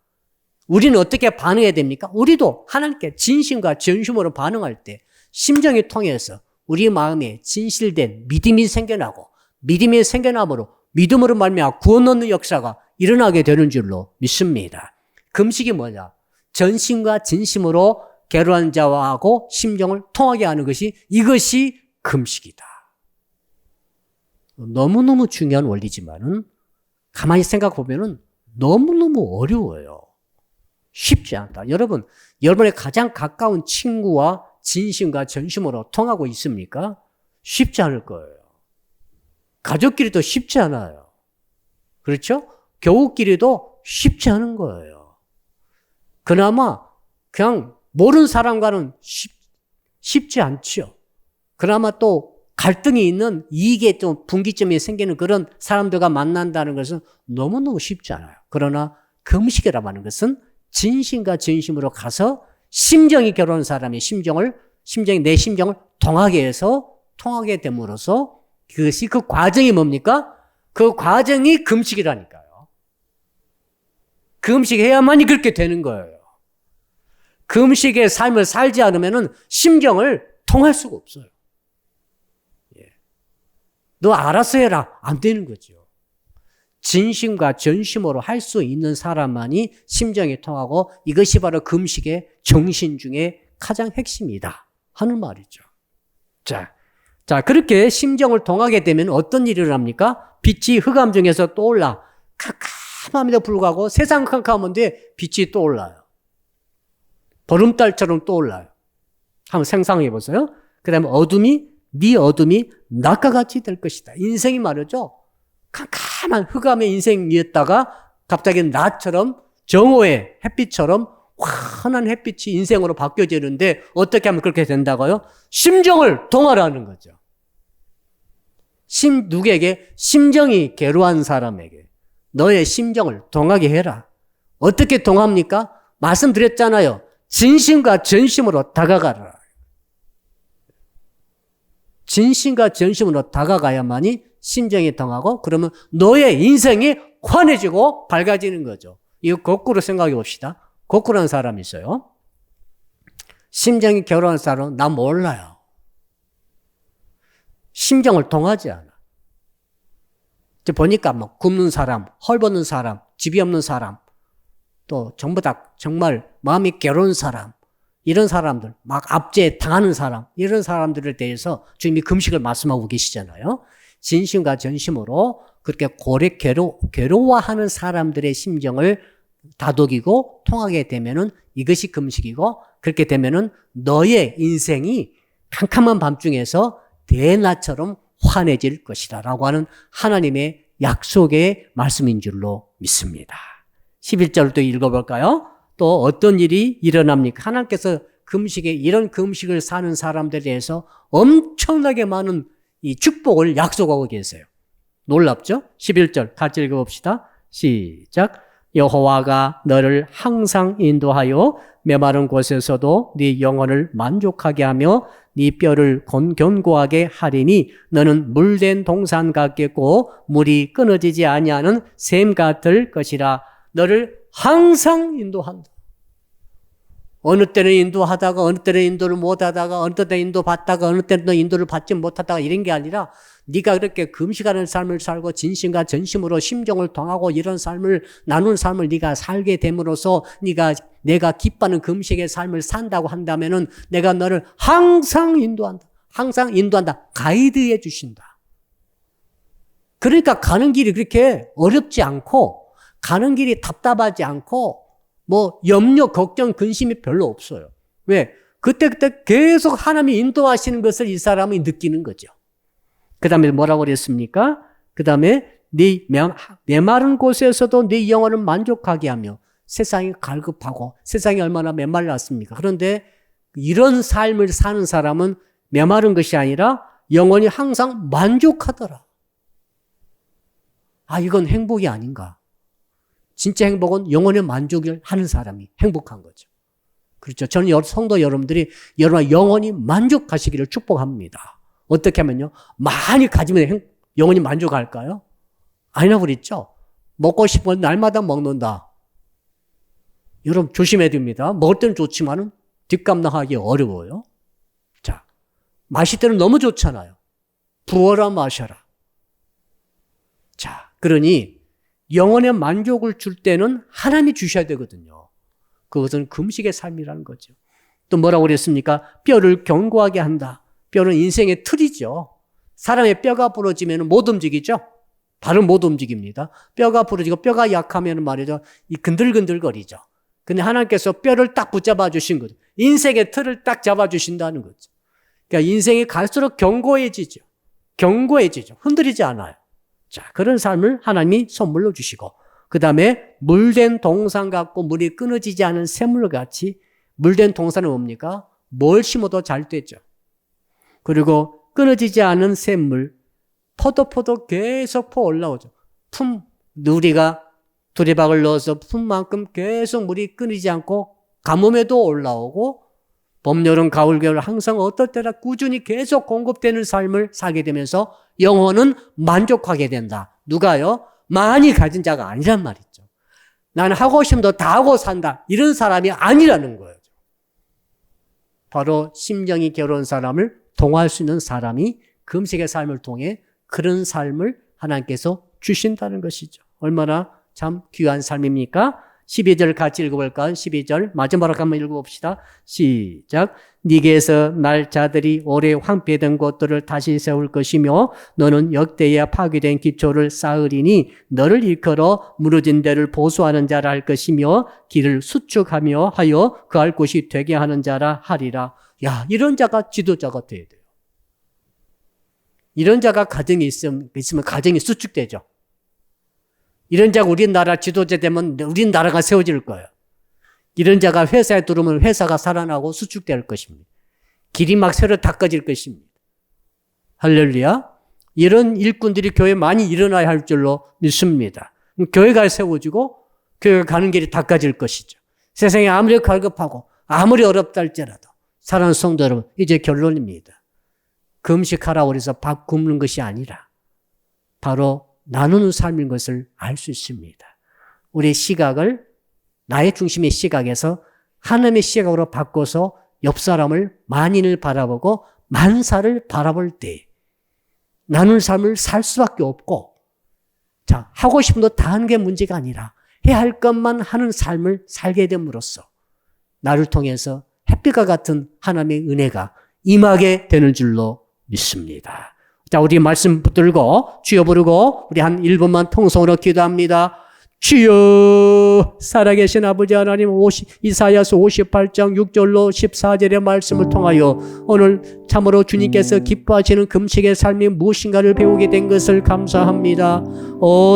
우리는 어떻게 반응해야 됩니까? 우리도 하나님께 진심과 전심으로 반응할 때 심정이 통해서 우리 마음에 진실된 믿음이 생겨나고 믿음이 생겨남으로 믿음으로 말미암아 구원 얻는 역사가 일어나게 되는 줄로 믿습니다. 금식이 뭐냐? 전심과 진심으로 괴로운 자와하고 심정을 통하게 하는 것이 이것이 금식이다. 너무너무 중요한 원리지만은 가만히 생각해 보면은 너무너무 어려워요. 쉽지 않다. 여러분, 여러분의 가장 가까운 친구와 진심과 전심으로 통하고 있습니까? 쉽지 않을 거예요. 가족끼리도 쉽지 않아요. 그렇죠? 교우끼리도 쉽지 않은 거예요. 그나마 그냥 모르는 사람과는 쉽지 않죠. 그나마 또 갈등이 있는 이익에 좀 분기점이 생기는 그런 사람들과 만난다는 것은 너무너무 쉽지 않아요. 그러나 금식이라고 하는 것은 진심과 진심으로 가서 심정이 괴로운 사람의 내 심정을 통하게 해서 통하게 됨으로써 그것이 그 과정이 뭡니까? 그 과정이 금식이라니까요. 금식해야만이 그렇게 되는 거예요. 금식의 삶을 살지 않으면 심정을 통할 수가 없어요. 너 알아서 해라. 안 되는 거죠. 진심과 전심으로 할 수 있는 사람만이 심정이 통하고 이것이 바로 금식의 정신 중에 가장 핵심이다 하는 말이죠. 자, 그렇게 심정을 통하게 되면 어떤 일이 일어납니까? 빛이 흑암 중에서 떠올라. 캄캄함에도 불구하고 세상 캄캄한데 빛이 떠올라요. 보름달처럼 떠올라요. 한번 상상해 보세요. 그 다음에 네 어둠이 낮과 같이 될 것이다. 인생이 말이죠. 캄캄한 흑암의 인생이었다가 갑자기 낮처럼 정오의 햇빛처럼 환한 햇빛이 인생으로 바뀌어지는데 어떻게 하면 그렇게 된다고요? 심정을 동하라는 거죠. 누구에게? 심정이 괴로운 사람에게 너의 심정을 동하게 해라. 어떻게 동합니까? 말씀드렸잖아요. 진심과 전심으로 다가가라. 진심과 전심으로 다가가야만이 심정이 통하고 그러면 너의 인생이 환해지고 밝아지는 거죠. 이거 거꾸로 생각해 봅시다. 거꾸로한 사람이 있어요. 심정이 괴로운 사람은 나 몰라요. 심정을 통하지 않아. 보니까 뭐 굶는 사람, 헐벗는 사람, 집이 없는 사람, 또 전부 다 정말 마음이 괴로운 사람, 이런 사람들, 막 압제 당하는 사람, 이런 사람들에 대해서 주님이 금식을 말씀하고 계시잖아요. 진심과 전심으로 그렇게 괴로워하는 사람들의 심정을 다독이고 통하게 되면은 이것이 금식이고, 그렇게 되면은 너의 인생이 캄캄한 밤중에서 대낮처럼 환해질 것이다 라고 하는 하나님의 약속의 말씀인 줄로 믿습니다. 11절도 읽어볼까요? 또 어떤 일이 일어납니까? 하나님께서 이런 금식을 사는 사람들에 대해서 엄청나게 많은 이 축복을 약속하고 계세요. 놀랍죠? 11절 같이 읽어봅시다. 시작. 여호와가 너를 항상 인도하여 메마른 곳에서도 네 영혼을 만족하게 하며 네 뼈를 견고하게 하리니 너는 물된 동산 같겠고 물이 끊어지지 아니하는 샘 같을 것이라. 너를 항상 인도한다. 어느 때는 인도하다가 어느 때는 인도를 못하다가 어느 때는 인도받다가 어느 때는 인도를 받지 못하다가 이런 게 아니라 네가 그렇게 금식하는 삶을 살고 진심과 전심으로 심정을 통하고 이런 삶을 나누는 삶을 네가 살게 됨으로써 내가 기뻐하는 금식의 삶을 산다고 한다면은 내가 너를 항상 인도한다. 항상 인도한다. 가이드해 주신다. 그러니까 가는 길이 그렇게 어렵지 않고 가는 길이 답답하지 않고 뭐 염려, 걱정, 근심이 별로 없어요. 왜? 그때 계속 하나님이 인도하시는 것을 이 사람이 느끼는 거죠. 그 다음에 뭐라고 그랬습니까? 그 다음에 네 메마른 곳에서도 네 영혼을 만족하게 하며 세상이 갈급하고 세상이 얼마나 메말랐습니까? 그런데 이런 삶을 사는 사람은 메마른 것이 아니라 영혼이 항상 만족하더라. 아, 이건 행복이 아닌가? 진짜 행복은 영혼의 만족을 하는 사람이 행복한 거죠. 그렇죠. 저는 성도 여러분들이 여러분의 영혼이 만족하시기를 축복합니다. 어떻게 하면요? 많이 가지면 영혼이 만족할까요? 아니나 그랬죠. 먹고 싶은 건 날마다 먹는다. 여러분 조심해야 됩니다. 먹을 때는 좋지만은 뒷감당하기 어려워요. 자, 마실 때는 너무 좋잖아요. 부어라 마셔라. 자, 그러니 영혼의 만족을 줄 때는 하나님이 주셔야 되거든요. 그것은 금식의 삶이라는 거죠. 또 뭐라고 그랬습니까? 뼈를 견고하게 한다. 뼈는 인생의 틀이죠. 사람의 뼈가 부러지면 못 움직이죠. 발은 못 움직입니다. 뼈가 부러지고 뼈가 약하면 말이죠. 이 근들근들거리죠. 근데 하나님께서 뼈를 딱 붙잡아 주신 거죠. 인생의 틀을 딱 잡아 주신다는 거죠. 그러니까 인생이 갈수록 견고해지죠. 견고해지죠. 흔들리지 않아요. 자, 그런 삶을 하나님이 선물로 주시고, 그 다음에 물된 동산 같고 물이 끊어지지 않은 샘물 같이. 물된 동산은 뭡니까? 뭘 심어도 잘 되죠. 그리고 끊어지지 않은 샘물, 포도 계속 퍼 올라오죠. 누리가 두레박을 넣어서 품만큼 계속 물이 끊이지 않고 가뭄에도 올라오고, 봄, 여름, 가을, 겨울 항상 어떨 때나 꾸준히 계속 공급되는 삶을 살게 되면서 영혼은 만족하게 된다. 누가요? 많이 가진 자가 아니란 말이죠. 나는 하고 싶은 거 다 하고 산다. 이런 사람이 아니라는 거예요. 바로 심정이 괴로운 사람을 동화할 수 있는 사람이 금식의 삶을 통해 그런 삶을 하나님께서 주신다는 것이죠. 얼마나 참 귀한 삶입니까? 12절 같이 읽어볼까요? 12절 마지막으로 한번 읽어봅시다. 시작. 네게서 날 자들이 오래 황폐된 곳들을 다시 세울 것이며 너는 역대에 파괴된 기초를 쌓으리니 너를 일컬어 무너진 데를 보수하는 자라 할 것이며 길을 수축하며 하여 그할 곳이 되게 하는 자라 하리라. 야, 이런 자가 지도자가 돼야 돼요. 이런 자가 가정에 있으면 가정이 수축되죠. 이런 자가 우리나라 지도자 되면 우리나라가 세워질 거예요. 이런 자가 회사에 들어오면 회사가 살아나고 수축될 것입니다. 길이 막 새로 닦아질 것입니다. 할렐루야. 이런 일꾼들이 교회에 많이 일어나야 할 줄로 믿습니다. 교회가 세워지고 교회가 가는 길이 닦아질 것이죠. 세상이 아무리 갈급하고 아무리 어렵다 할지라도 사랑하는 성도 여러분, 이제 결론입니다. 금식하라고 해서 밥 굶는 것이 아니라 바로 나누는 삶인 것을 알 수 있습니다. 우리의 시각을 나의 중심의 시각에서 하나님의 시각으로 바꿔서 옆 사람을 만인을 바라보고 만사를 바라볼 때 나누는 삶을 살 수밖에 없고, 자, 하고 싶은 거 다 하는 게 문제가 아니라 해야 할 것만 하는 삶을 살게 됨으로써 나를 통해서 햇빛과 같은 하나님의 은혜가 임하게 되는 줄로 믿습니다. 자, 우리 말씀 붙들고 주여 부르고 우리 한 1분만 통성으로 기도합니다. 주여, 살아계신 아버지 하나님, 이사야서 58장 6절로 14절의 말씀을 통하여 오늘 참으로 주님께서 기뻐하시는 금식의 삶이 무엇인가를 배우게 된 것을 감사합니다.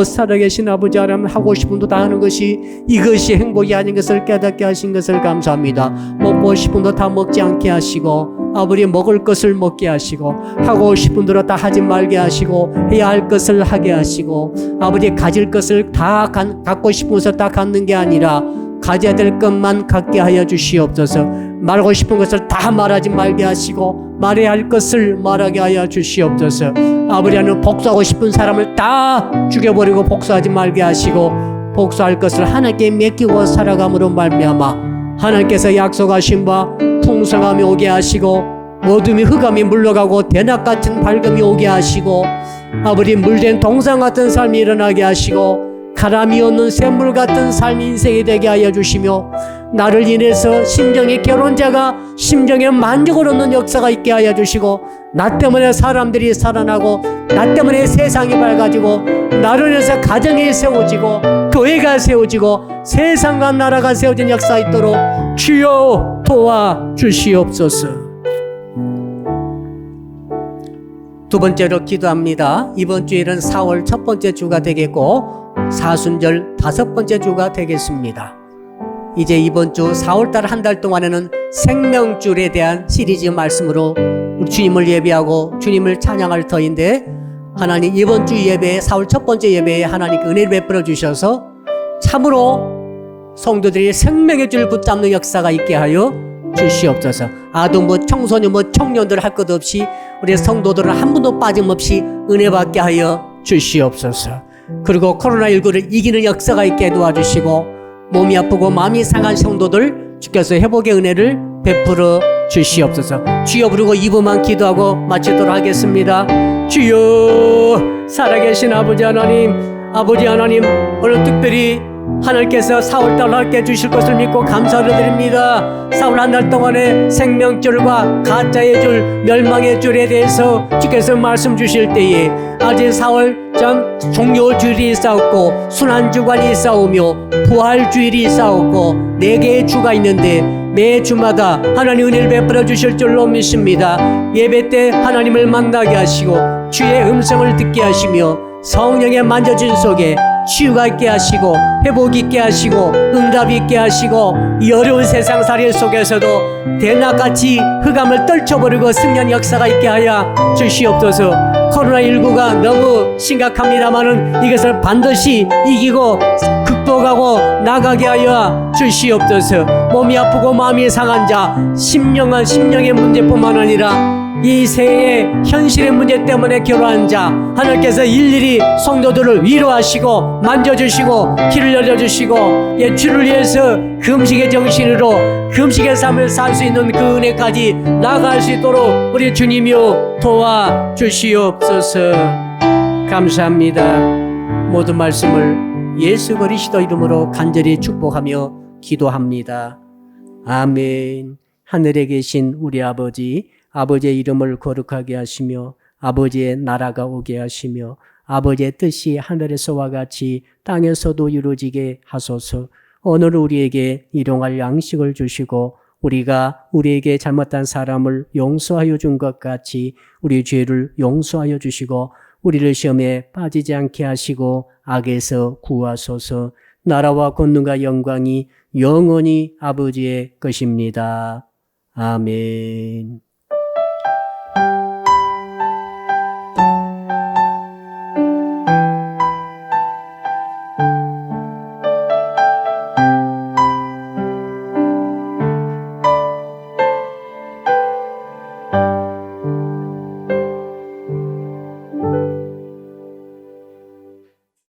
살아계신 아버지 하나님, 하고 싶은 도 다 하는 것이 이것이 행복이 아닌 것을 깨닫게 하신 것을 감사합니다. 먹고 싶은 도 다 먹지 않게 하시고, 아버지 먹을 것을 먹게 하시고, 하고 싶은 대로 다 하지 말게 하시고, 해야 할 것을 하게 하시고, 아버지 가질 것을 다 갖고 싶은 것을 다 갖는 게 아니라 가져야 될 것만 갖게 하여 주시옵소서. 말하고 싶은 것을 다 말하지 말게 하시고, 말해야 할 것을 말하게 하여 주시옵소서. 아버지 하나님, 복수하고 싶은 사람을 다 죽여버리고 복수하지 말게 하시고, 복수할 것을 하나님께 맡기고 살아감으로 말미암아 하나님께서 약속하신 바 풍성함이 오게 하시고, 어둠이 흑암이 물러가고 대낮 같은 밝음이 오게 하시고, 아버지 물된 동상 같은 삶이 일어나게 하시고, 가람이 없는 샘물 같은 삶이 인생이 되게 하여 주시며, 나를 인해서 심정의 결혼자가 심정의 만족을 얻는 역사가 있게 하여 주시고, 나 때문에 사람들이 살아나고, 나 때문에 세상이 밝아지고, 나를 인해서 가정이 세워지고, 교회가 세워지고, 세상과 나라가 세워진 역사가 있도록 주여 도와주시옵소서. 두 번째로 기도합니다. 이번 주일은 4월 첫 번째 주가 되겠고, 사순절 5번째 주가 되겠습니다. 이제 이번 주 4월달 한 달 동안에는 생명줄에 대한 시리즈 말씀으로 주님을 예배하고 주님을 찬양할 터인데, 하나님 이번 주 예배에 4월 첫 번째 예배에 하나님 은혜를 베풀어 주셔서 참으로 성도들이 생명의 줄 붙잡는 역사가 있게 하여 주시옵소서. 아동부, 청소년부, 청년들 할 것 없이 우리 성도들은 한 분도 빠짐없이 은혜 받게 하여 주시옵소서. 그리고 코로나19를 이기는 역사가 있게 도와주시고, 몸이 아프고 마음이 상한 성도들 주께서 회복의 은혜를 베풀어 주시옵소서. 주여 부르고 2분만 기도하고 마치도록 하겠습니다. 주여, 살아계신 아버지 하나님, 오늘 특별히 하나님께서 4월달 함께 해주실 것을 믿고 감사를 드립니다. 4월 한 달 동안의 생명줄과 가짜의 줄, 멸망의 줄에 대해서 주께서 말씀 주실 때에 아직 4월 종료주일이 있사옵고, 순환주간이 있사오며 부활주일이 있사옵고 4개의 주가 있는데 매 주마다 하나님 은혜를 베풀어 주실 줄로 믿습니다. 예배 때 하나님을 만나게 하시고 주의 음성을 듣게 하시며 성령의 만져준 속에 치유가 있게 하시고 회복이 있게 하시고 응답이 있게 하시고, 이 어려운 세상살이 속에서도 대낮같이 흑암을 떨쳐버리고 승리한 역사가 있게 하여 주시옵소서. 코로나19가 너무 심각합니다마는 이것을 반드시 이기고 극복하고 나가게 하여 주시옵소서. 몸이 아프고 마음이 상한 자, 심령의 문제뿐만 아니라 이 세의 현실의 문제 때문에 괴로운 자, 하나님께서 일일이 성도들을 위로하시고 만져주시고 길을 열어주시고, 주를 위해서 금식의 정신으로 금식의 삶을 살 수 있는 그 은혜까지 나아갈 수 있도록 우리 주님이여 도와주시옵소서. 감사합니다. 모든 말씀을 예수 그리스도 이름으로 간절히 축복하며 기도합니다. 아멘. 하늘에 계신 우리 아버지의 이름을 거룩하게 하시며 아버지의 나라가 오게 하시며 아버지의 뜻이 하늘에서와 같이 땅에서도 이루어지게 하소서. 오늘 우리에게 일용할 양식을 주시고 우리가 우리에게 잘못한 사람을 용서하여 준 것 같이 우리 죄를 용서하여 주시고 우리를 시험에 빠지지 않게 하시고 악에서 구하소서. 나라와 권능과 영광이 영원히 아버지의 것입니다. 아멘.